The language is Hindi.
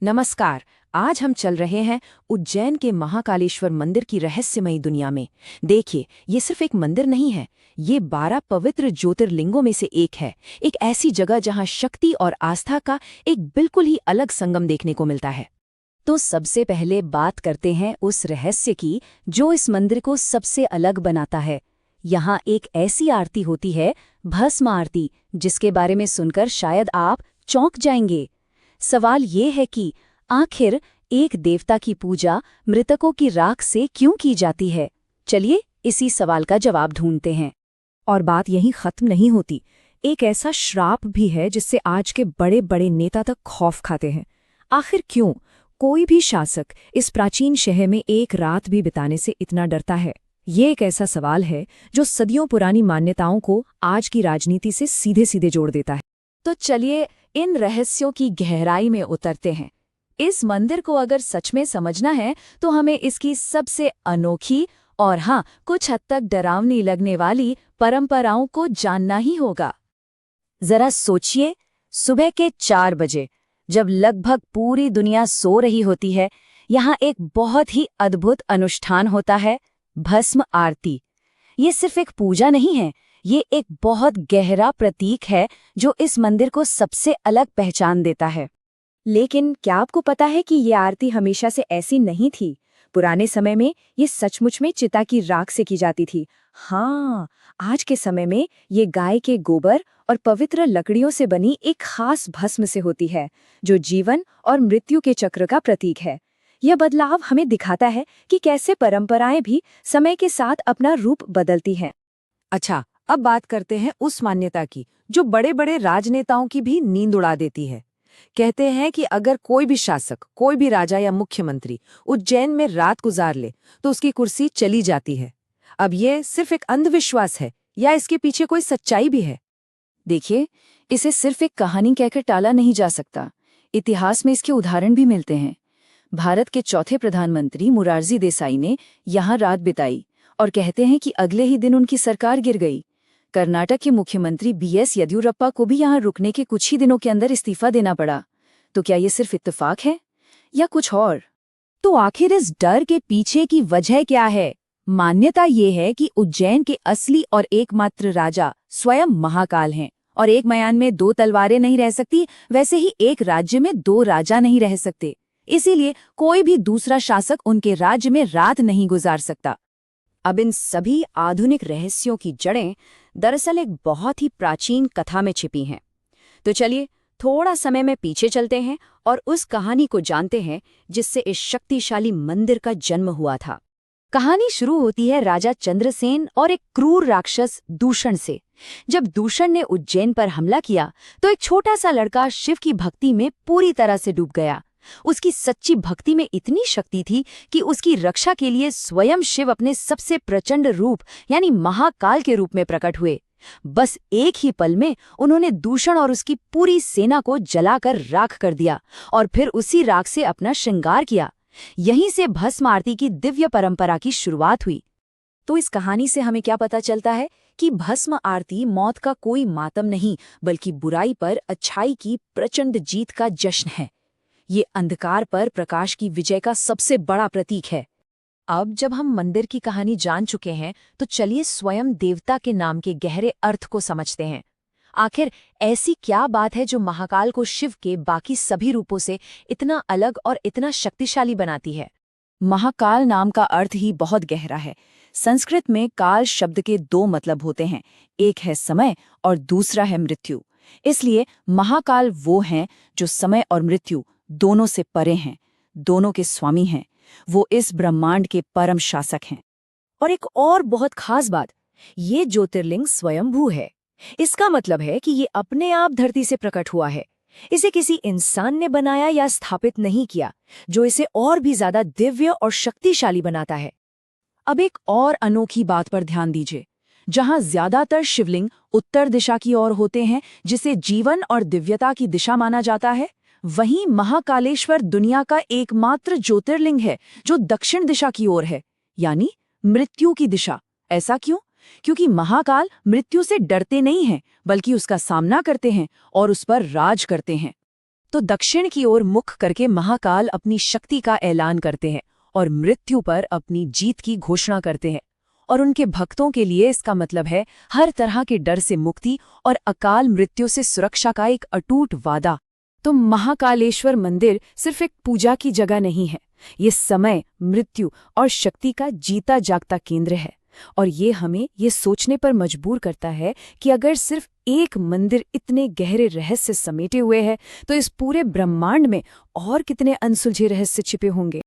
नमस्कार। आज हम चल रहे हैं उज्जैन के महाकालेश्वर मंदिर की रहस्यमयी दुनिया में। देखिए, ये सिर्फ एक मंदिर नहीं है, ये 12 पवित्र ज्योतिर्लिंगों में से एक है। एक ऐसी जगह जहां शक्ति और आस्था का एक बिल्कुल ही अलग संगम देखने को मिलता है। तो सबसे पहले बात करते हैं उस रहस्य की जो इस मंदिर को सबसे अलग बनाता है। यहाँ एक ऐसी आरती होती है, भस्म आरती, जिसके बारे में सुनकर शायद आप चौंक जाएंगे। सवाल ये है कि आखिर एक देवता की पूजा मृतकों की राख से क्यों की जाती है? चलिए इसी सवाल का जवाब ढूंढते हैं। और बात यहीं खत्म नहीं होती। एक ऐसा श्राप भी है जिससे आज के बड़े बड़े नेता तक खौफ खाते हैं। आखिर क्यों कोई भी शासक इस प्राचीन शहर में एक रात भी बिताने से इतना डरता है? ये एक ऐसा सवाल है जो सदियों पुरानी मान्यताओं को आज की राजनीति से सीधे सीधे जोड़ देता है। तो चलिए इन रहस्यों की गहराई में उतरते हैं। इस मंदिर को अगर सच में समझना है तो हमें इसकी सबसे अनोखी और हाँ, कुछ हद तक डरावनी लगने वाली परंपराओं को जानना ही होगा। जरा सोचिए, सुबह के 4 बजे जब लगभग पूरी दुनिया सो रही होती है, यहाँ एक बहुत ही अद्भुत अनुष्ठान होता है, भस्म आरती। ये सिर्फ एक पूजा नहीं है, ये एक बहुत गहरा प्रतीक है जो इस मंदिर को सबसे अलग पहचान देता है। लेकिन क्या आपको पता है कि ये आरती हमेशा से ऐसी नहीं थी? पुराने समय में ये सचमुच में चिता की राख से की जाती थी। हाँ, आज के समय में ये गाय के गोबर और पवित्र लकड़ियों से बनी एक खास भस्म से होती है, जो जीवन और मृत्यु के चक्र का प्रतीक है। यह बदलाव हमें दिखाता है कि कैसे परंपराएं भी समय के साथ अपना रूप बदलती हैं। अच्छा, अब बात करते हैं उस मान्यता की जो बड़े बड़े राजनेताओं की भी नींद उड़ा देती है। कहते हैं कि अगर कोई भी शासक, कोई भी राजा या मुख्यमंत्री उज्जैन में रात गुजार ले तो उसकी कुर्सी चली जाती है। अब ये सिर्फ एक अंधविश्वास है या इसके पीछे कोई सच्चाई भी है? देखिए, इसे सिर्फ एक कहानी कहकर टाला नहीं जा सकता। इतिहास में इसके उदाहरण भी मिलते हैं। भारत के चौथे प्रधानमंत्री मोरारजी देसाई ने यहाँ रात बिताई और कहते हैं कि अगले ही दिन उनकी सरकार गिर गई। कर्नाटक के मुख्यमंत्री बीएस येदियुरप्पा को भी यहाँ रुकने के कुछ ही दिनों के अंदर इस्तीफा देना पड़ा। तो क्या ये सिर्फ इत्तेफाक है या कुछ और? तो आखिर इस डर के पीछे की वजह क्या है? मान्यता ये है कि उज्जैन के असली और एकमात्र राजा स्वयं महाकाल हैं, और एक मयान में 2 तलवारें नहीं रह सकती, वैसे ही एक राज्य में 2 राजा नहीं रह सकते। इसीलिए कोई भी दूसरा शासक उनके राज्य में रात नहीं गुजार सकता। अब इन सभी आधुनिक रहस्यों की जड़ें दरअसल एक बहुत ही प्राचीन कथा में छिपी हैं। तो चलिए थोड़ा समय में पीछे चलते हैं और उस कहानी को जानते हैं जिससे इस शक्तिशाली मंदिर का जन्म हुआ था। कहानी शुरू होती है राजा चंद्रसेन और एक क्रूर राक्षस दूषण से। जब दूषण ने उज्जैन पर हमला किया तो एक छोटा सा लड़का शिव की भक्ति में पूरी तरह से डूब गया। उसकी सच्ची भक्ति में इतनी शक्ति थी कि उसकी रक्षा के लिए स्वयं शिव अपने सबसे प्रचंड रूप यानी महाकाल के रूप में प्रकट हुए। बस एक ही पल में उन्होंने दूषण और उसकी पूरी सेना को जलाकर राख कर दिया और फिर उसी राख से अपना श्रृंगार किया। यहीं से भस्म आरती की दिव्य परंपरा की शुरुआत हुई। तो इस कहानी से हमें क्या पता चलता है कि भस्म आरती मौत का कोई मातम नहीं, बल्कि बुराई पर अच्छाई की प्रचंड जीत का जश्न है। ये अंधकार पर प्रकाश की विजय का सबसे बड़ा प्रतीक है। अब जब हम मंदिर की कहानी जान चुके हैं तो चलिए स्वयं देवता के नाम के गहरे अर्थ को समझते हैं। आखिर ऐसी क्या बात है जो महाकाल को शिव के बाकी सभी रूपों से इतना अलग और इतना शक्तिशाली बनाती है? महाकाल नाम का अर्थ ही बहुत गहरा है। संस्कृत में काल शब्द के 2 मतलब होते हैं, एक है समय और दूसरा है मृत्यु। इसलिए महाकाल वो हैं जो समय और मृत्यु दोनों से परे हैं, दोनों के स्वामी हैं। वो इस ब्रह्मांड के परम शासक हैं। और एक और बहुत खास बात, ये ज्योतिर्लिंग स्वयंभू है। इसका मतलब है कि ये अपने आप धरती से प्रकट हुआ है। इसे किसी इंसान ने बनाया या स्थापित नहीं किया, जो इसे और भी ज्यादा दिव्य और शक्तिशाली बनाता है। अब एक और अनोखी बात पर ध्यान दीजिए। जहां ज्यादातर शिवलिंग उत्तर दिशा की ओर होते हैं, जिसे जीवन और दिव्यता की दिशा माना जाता है, वहीं महाकालेश्वर दुनिया का एकमात्र ज्योतिर्लिंग है जो दक्षिण दिशा की ओर है, यानी मृत्यु की दिशा। ऐसा क्यों? क्योंकि महाकाल मृत्यु से डरते नहीं हैं, बल्कि उसका सामना करते हैं और उस पर राज करते हैं। तो दक्षिण की ओर मुख करके महाकाल अपनी शक्ति का ऐलान करते हैं और मृत्यु पर अपनी जीत की घोषणा करते हैं। और उनके भक्तों के लिए इसका मतलब है हर तरह के डर से मुक्ति और अकाल मृत्यु से सुरक्षा का एक अटूट वादा। तो महाकालेश्वर मंदिर सिर्फ एक पूजा की जगह नहीं है, ये समय, मृत्यु और शक्ति का जीता जागता केंद्र है। और ये हमें ये सोचने पर मजबूर करता है कि अगर सिर्फ एक मंदिर इतने गहरे रहस्य समेटे हुए है, तो इस पूरे ब्रह्मांड में और कितने अनसुलझे रहस्य छिपे होंगे।